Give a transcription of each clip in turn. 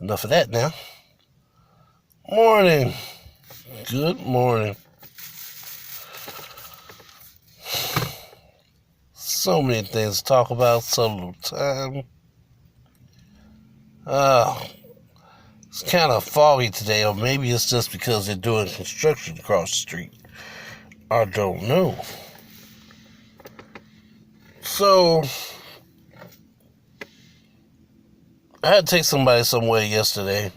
enough of that now. Morning. Good morning. So many things to talk about, so little time. It's kind of foggy today, or maybe it's just because they're doing construction across the street. I don't know. So, I had to take somebody somewhere yesterday.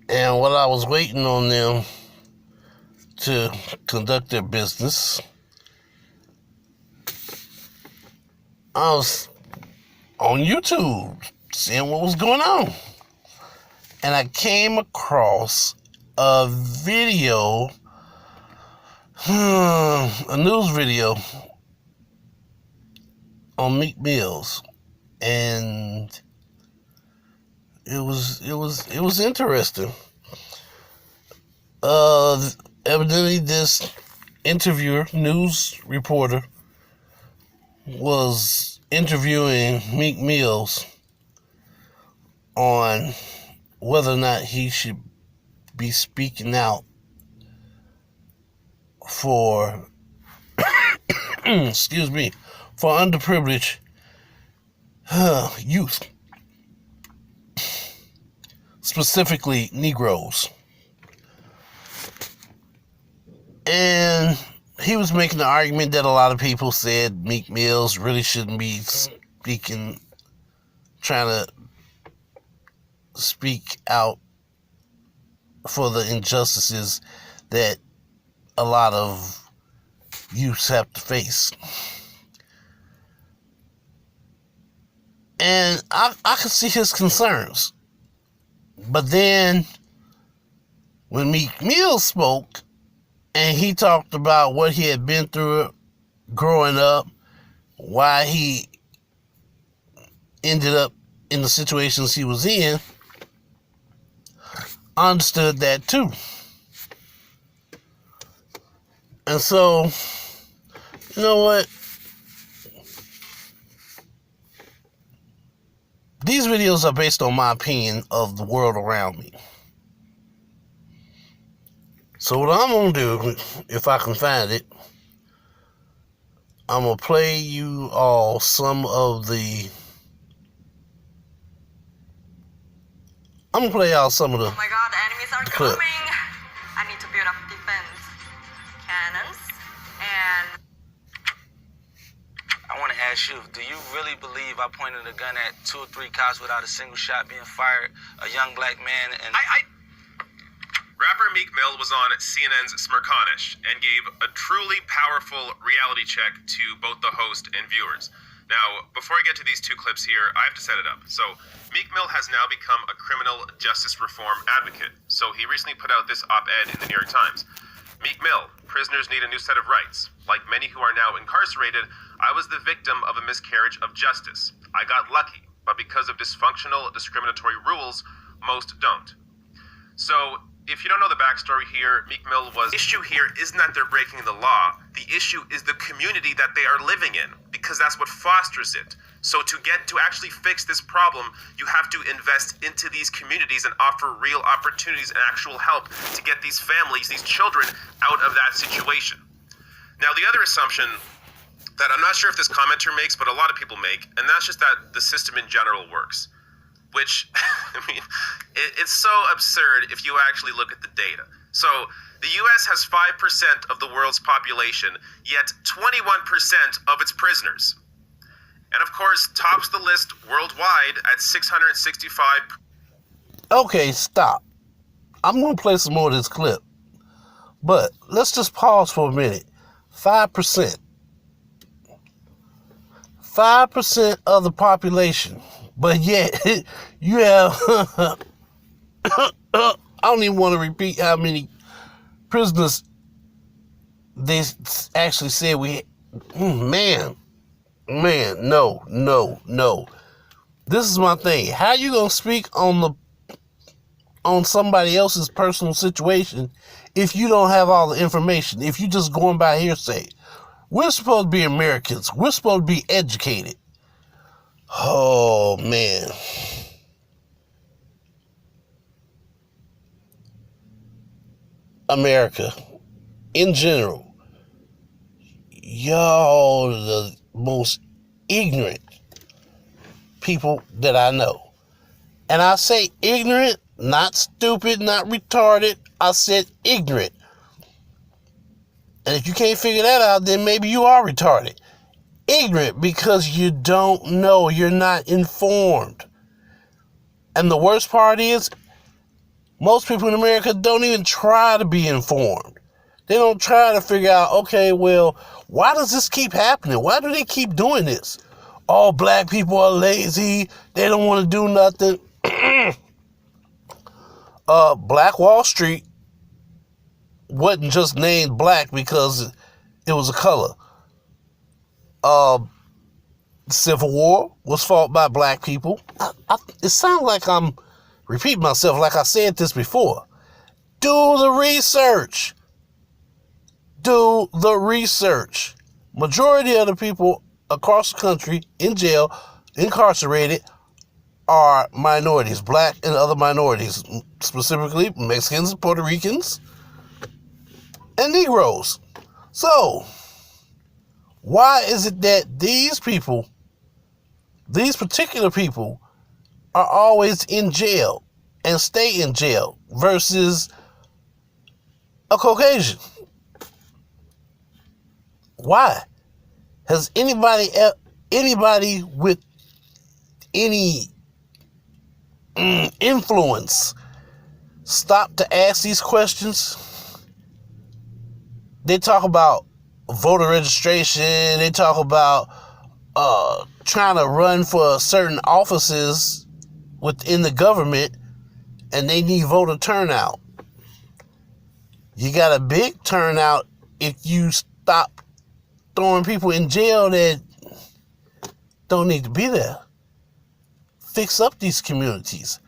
And while I was waiting on them to conduct their business, I was on YouTube seeing what was going on. And I came across a video, a news video on Meek Mills. And it was interesting. Evidently this interviewer, news reporter, was interviewing Meek Mills on whether or not he should be speaking out for for underprivileged youth, specifically Negroes. And he was making the argument that a lot of people said Meek Mills really shouldn't be trying to speak out for the injustices that a lot of youths have to face. And I could see his concerns. But then when Meek Mills spoke and he talked about what he had been through growing up, why he ended up in the situations he was in, I understood that too. And so, you know what? These videos are based on my opinion of the world around me. So what I'm going to do, if I can find it, I'm going to play you all some of the... Oh my God, the enemies are clip. coming! I need to build up defense. Cannons. And... I want to ask you, do you really believe I pointed a gun at 2 or 3 cops without a single shot being fired, a young black man, and... Rapper Meek Mill was on CNN's Smirconish and gave a truly powerful reality check to both the host and viewers. Now, before I get to these 2 clips here, I have to set it up. So, Meek Mill has now become a criminal justice reform advocate. So he recently put out this op-ed in the New York Times. Meek Mill, prisoners need a new set of rights. Like many who are now incarcerated, I was the victim of a miscarriage of justice. I got lucky, but because of dysfunctional, discriminatory rules, most don't. So, if you don't know the backstory here, Meek Mill was... The issue here isn't that they're breaking the law. The issue is the community that they are living in, because that's what fosters it. So to actually fix this problem, you have to invest into these communities and offer real opportunities and actual help to get these families, these children, out of that situation. Now, the other assumption that I'm not sure if this commenter makes, but a lot of people make, and that's just that the system in general works. Which, I mean, it's so absurd if you actually look at the data. So, the U.S. has 5% of the world's population, yet 21% of its prisoners. And of course, tops the list worldwide at 665. Okay, stop. I'm going to play some more of this clip. But let's just pause for a minute. 5%. 5% of the population. But yet, you have, I don't even want to repeat how many prisoners they actually said we, no. This is my thing. How you going to speak on somebody else's personal situation if you don't have all the information, if you're just going by hearsay? We're supposed to be Americans. We're supposed to be educated. Oh, man. America, in general, y'all are the most ignorant people that I know. And I say ignorant, not stupid, not retarded. I said ignorant. And if you can't figure that out, then maybe you are retarded. Ignorant because you don't know. You're not informed. And the worst part is, most people in America don't even try to be informed. They don't try to figure out, okay, well, why does this keep happening? Why do they keep doing this? All black people are lazy. They don't want to do nothing. Black Wall Street wasn't just named black because it was a color. The Civil War was fought by black people. It sounds like I'm repeating myself like I said this before. Do the research. Do the research. Majority of the people across the country in jail, incarcerated, are minorities, black and other minorities, specifically Mexicans, Puerto Ricans, and Negroes. So, why is it that these people, these particular people, are always in jail and stay in jail versus a Caucasian? Why? Has anybody with any influence stopped to ask these questions? They talk about voter registration. They talk about trying to run for certain offices within the government, and they need voter turnout. You got a big turnout if you stop throwing people in jail that don't need to be there. Fix up these communities.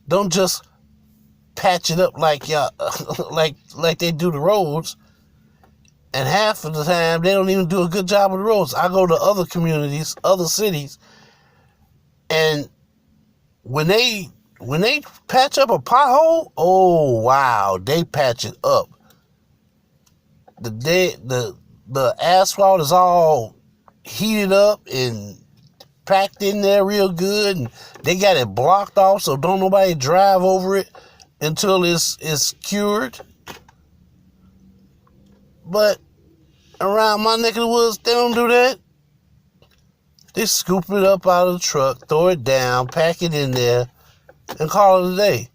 Don't just patch it up like y'all, like they do the roads. And half of the time, they don't even do a good job of the roads. I go to other communities, other cities, and when they patch up a pothole, oh wow, they patch it up. The asphalt is all heated up and packed in there real good, and they got it blocked off so don't nobody drive over it until it's cured. But around my neck of the woods, they don't do that. They scoop it up out of the truck, throw it down, pack it in there, and call it a day.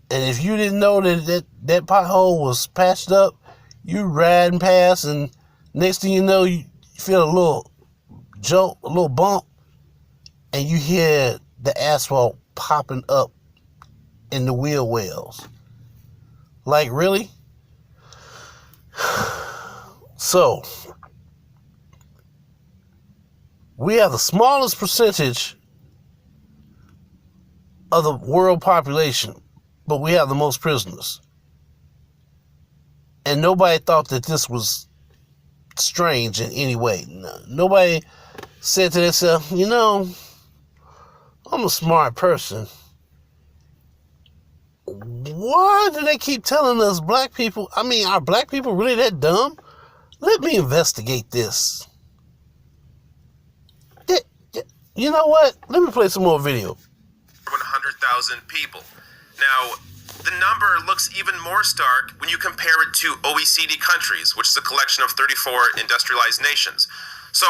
And if you didn't know that pothole was patched up, you riding past, and next thing you know, you feel a little jolt, a little bump, and you hear the asphalt popping up in the wheel wells. Like, really? So, we have the smallest percentage of the world population, but we have the most prisoners. And nobody thought that this was strange in any way. Nobody said to themselves, you know, I'm a smart person. Why do they keep telling us black people, are black people really that dumb? Let me investigate this. You know what? Let me play some more video. 100,000 people. Now, the number looks even more stark when you compare it to OECD countries, which is a collection of 34 industrialized nations. So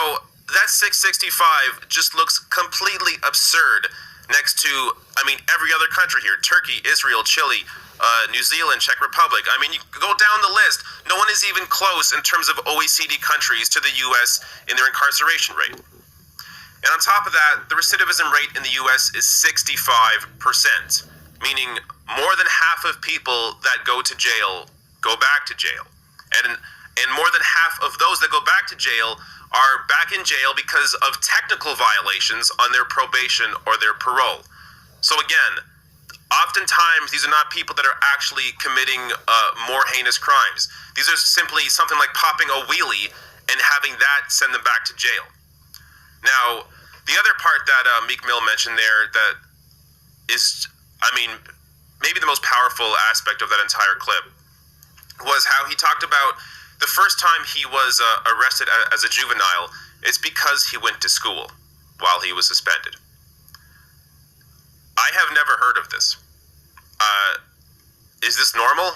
that 665 just looks completely absurd next to, every other country here: Turkey, Israel, Chile, New Zealand, Czech Republic. You go down the list. No one is even close in terms of OECD countries to the U.S. in their incarceration rate. And on top of that, the recidivism rate in the U.S. is 65%, meaning more than half of people that go to jail go back to jail. And more than half of those that go back to jail are back in jail because of technical violations on their probation or their parole. So again, oftentimes these are not people that are actually committing more heinous crimes. These are simply something like popping a wheelie and having that send them back to jail. Now, the other part that Meek Mill mentioned there that is, maybe the most powerful aspect of that entire clip was how he talked about the first time he was arrested as a juvenile is because he went to school while he was suspended. I have never heard of this. Is this normal?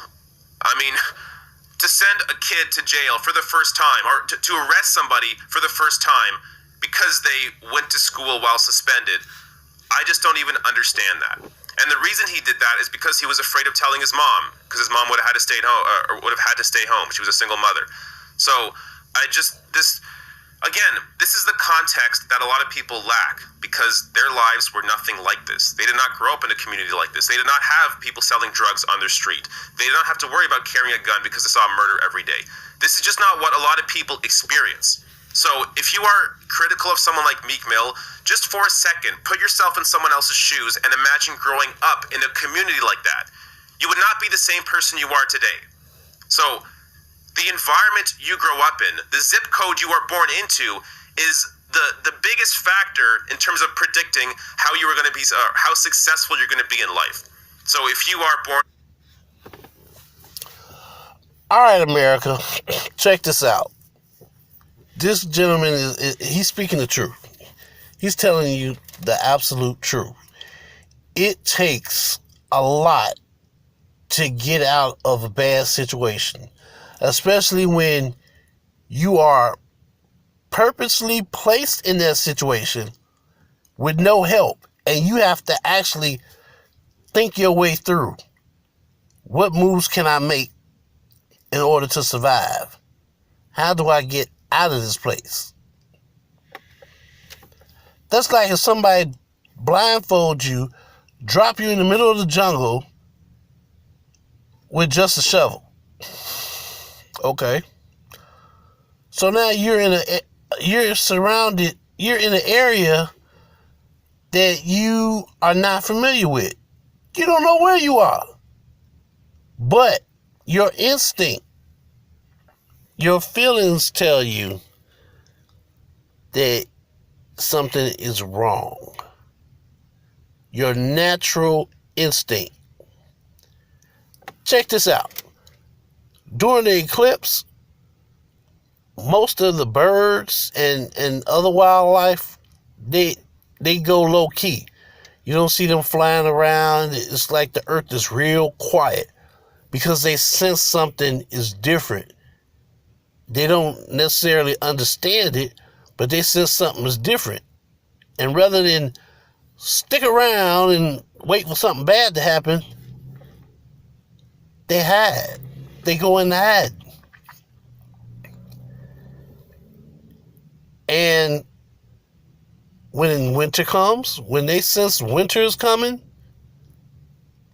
To send a kid to jail for the first time, or to arrest somebody for the first time because they went to school while suspended, I just don't even understand that. And the reason he did that is because he was afraid of telling his mom, because his mom would have had to stay home, or would have had to stay home. She was a single mother. So this is the context that a lot of people lack, because their lives were nothing like this. They did not grow up in a community like this. They did not have people selling drugs on their street. They did not have to worry about carrying a gun because they saw murder every day. This is just not what a lot of people experience. So if you are critical of someone like Meek Mill, just for a second, put yourself in someone else's shoes and imagine growing up in a community like that. You would not be the same person you are today. So the environment you grow up in, the zip code you are born into, is the biggest factor in terms of predicting how you are going to be, how successful you're going to be in life. So if you are born... All right, America, check this out. This gentleman he's speaking the truth. He's telling you the absolute truth. It takes a lot to get out of a bad situation, especially when you are purposely placed in that situation with no help, and you have to actually think your way through. What moves can I make in order to survive? How do I get out of this place? That's like if somebody blindfolds you, drop you in the middle of the jungle with just a shovel. Okay. So now you're in an area that you are not familiar with. You don't know where you are. But your instinct, your feelings tell you that something is wrong. Your natural instinct. Check this out. During the eclipse, most of the birds and other wildlife, they go low key. You don't see them flying around. It's like the earth is real quiet because they sense something is different. They don't necessarily understand it, but they sense something is different. And rather than stick around and wait for something bad to happen, they hide. They go in the hide. And when winter comes, when they sense winter is coming,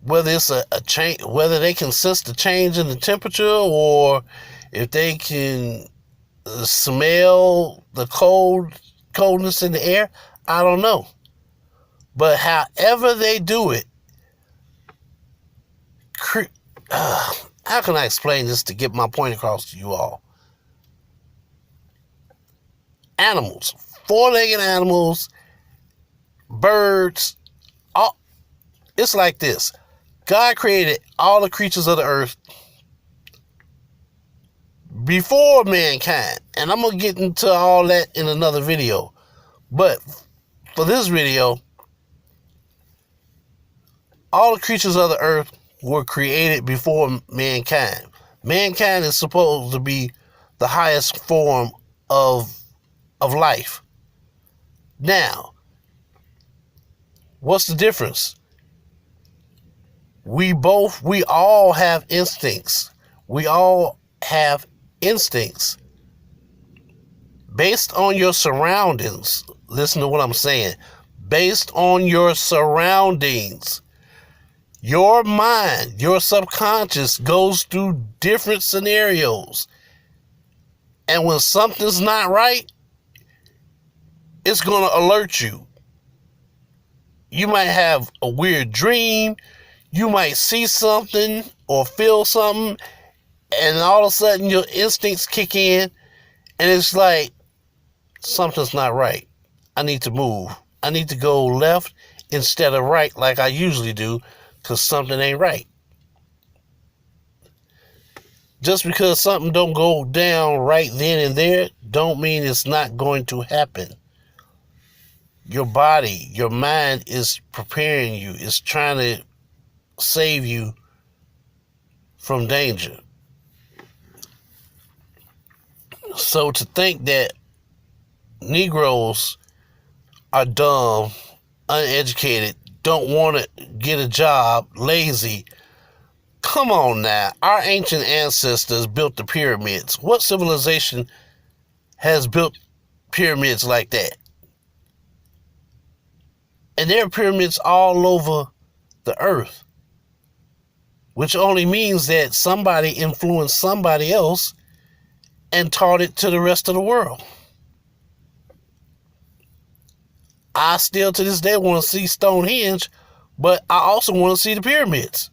whether it's a change, whether they can sense the change in the temperature, or if they can smell the coldness in the air, I don't know. But however they do it, how can I explain this to get my point across to you all? Animals, four-legged animals, birds, it's like this. God created all the creatures of the earth before mankind. And I'm going to get into all that in another video. But for this video, all the creatures of the earth were created before mankind. Mankind is supposed to be the highest form of life. Now, what's the difference? We all have instincts. We all have instincts. Based on your surroundings, listen to what I'm saying. Based on your surroundings, your mind, your subconscious goes through different scenarios. And when something's not right, it's going to alert you. You might have a weird dream. You might see something or feel something, and all of a sudden your instincts kick in And it's like, something's not right. I need to move. I need to go left instead of right like I usually do, because something ain't right. Just because something don't go down right then and there, don't mean it's not going to happen. Your body, your mind is preparing you. It's trying to save you from danger. So to think that Negroes are dumb, uneducated, don't want to get a job, lazy. Come on now. Our ancient ancestors built the pyramids. What civilization has built pyramids like that? And there are pyramids all over the earth, which only means that somebody influenced somebody else and taught it to the rest of the world. I still to this day want to see Stonehenge, but I also want to see the pyramids.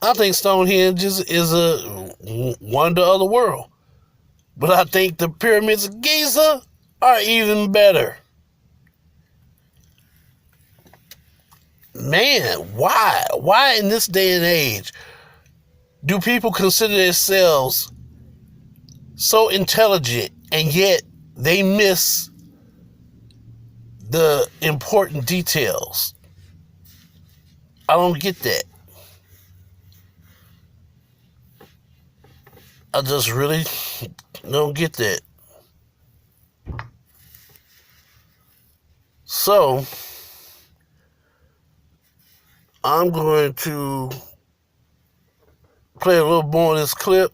I think Stonehenge is a wonder of the world. But I think the pyramids of Giza are even better. Man, why? Why in this day and age do people consider themselves so intelligent and yet they miss the important details? I don't get that. I just really don't get that. So, I'm going to play a little more of this clip,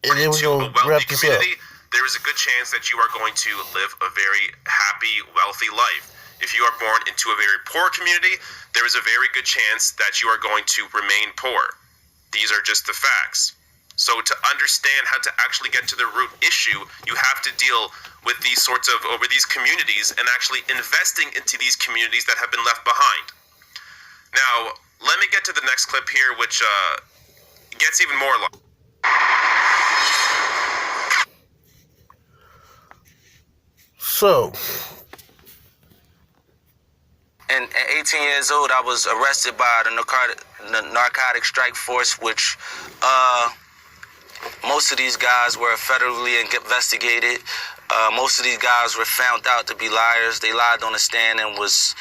and then we're going to wrap this up. There is a good chance that you are going to live a very happy, wealthy life. If you are born into a very poor community, there is a very good chance that you are going to remain poor. These are just the facts. So to understand how to actually get to the root issue, you have to deal with these sorts of, over these communities and actually investing into these communities that have been left behind. Now, let me get to the next clip here, which gets even more long. So, And at 18 years old, I was arrested by the narcotic strike force, which most of these guys were federally investigated. Most of these guys were found out to be liars. They lied on the stand and was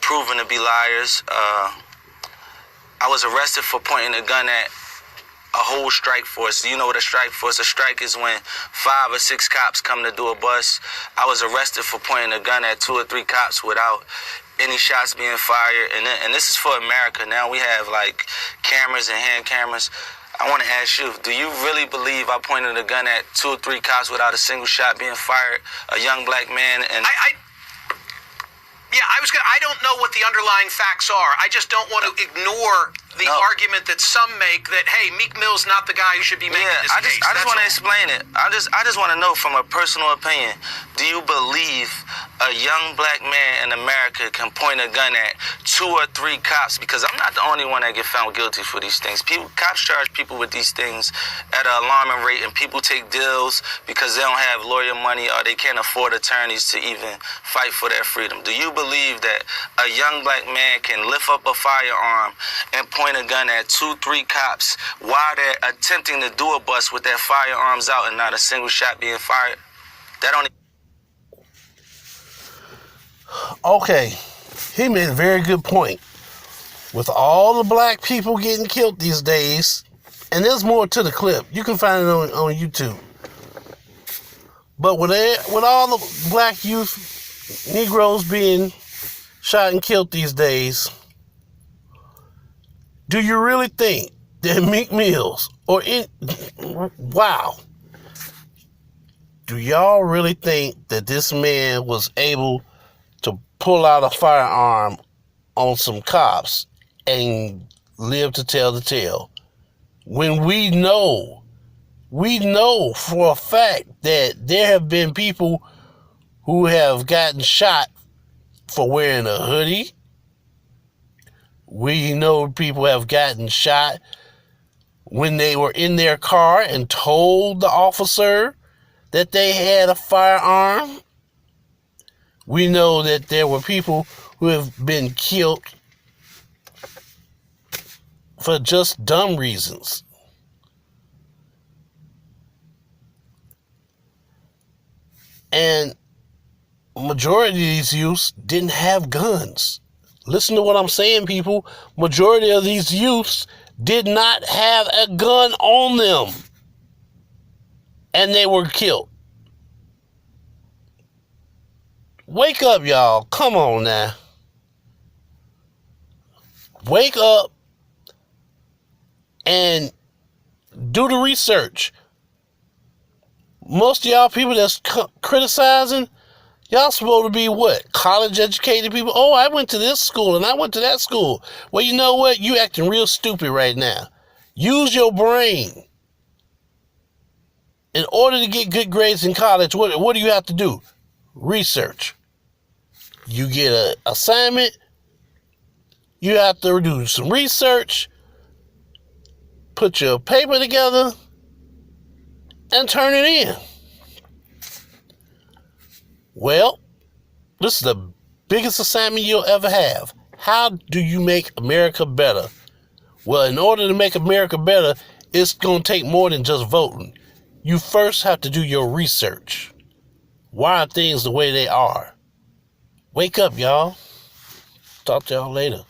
proven to be liars. I was arrested for pointing a gun at a whole strike force. You know what a strike force? A strike is when 5 or 6 cops come to do a bust. I was arrested for pointing a gun at 2 or 3 cops without any shots being fired. And this is for America. Now we have like cameras and hand cameras. I want to ask you, do you really believe I pointed a gun at 2 or 3 cops without a single shot being fired? A young black man and... I don't know what the underlying facts are. I just don't want to ignore the argument that some make that, hey, Meek Mill's not the guy who should be making this case. I just want to explain it. I just want to know from a personal opinion, do you believe a young black man in America can point a gun at 2 or 3 cops? Because I'm not the only one that get found guilty for these things. Cops charge people with these things at an alarming rate, and people take deals because they don't have lawyer money or they can't afford attorneys to even fight for their freedom. Do you believe that a young black man can lift up a firearm and point a gun at 2, 3 cops while they're attempting to do a bust with their firearms out and not a single shot being fired? That only... Okay, he made a very good point. With all the black people getting killed these days, and there's more to the clip. You can find it on YouTube. But with all the black youth, Negroes being shot and killed these days, do you really think that Meek Mills do y'all really think that this man was able to pull out a firearm on some cops and live to tell the tale? When we know for a fact that there have been people who have gotten shot for wearing a hoodie. We know people have gotten shot when they were in their car and told the officer that they had a firearm. We know that there were people who have been killed for just dumb reasons. And majority of these youths didn't have guns. Listen to what I'm saying, people. Majority of these youths did not have a gun on them. And they were killed. Wake up, y'all. Come on now. Wake up and do the research. Most of y'all people that's criticizing, y'all supposed to be what? College educated people? Oh, I went to this school and I went to that school. Well, you know what? You acting real stupid right now. Use your brain. In order to get good grades in college, what do you have to do? Research. You get an assignment. You have to do some research. Put your paper together and turn it in. Well, this is the biggest assignment you'll ever have. How do you make America better? Well, in order to make America better, it's going to take more than just voting. You first have to do your research. Why are things the way they are? Wake up, y'all. Talk to y'all later.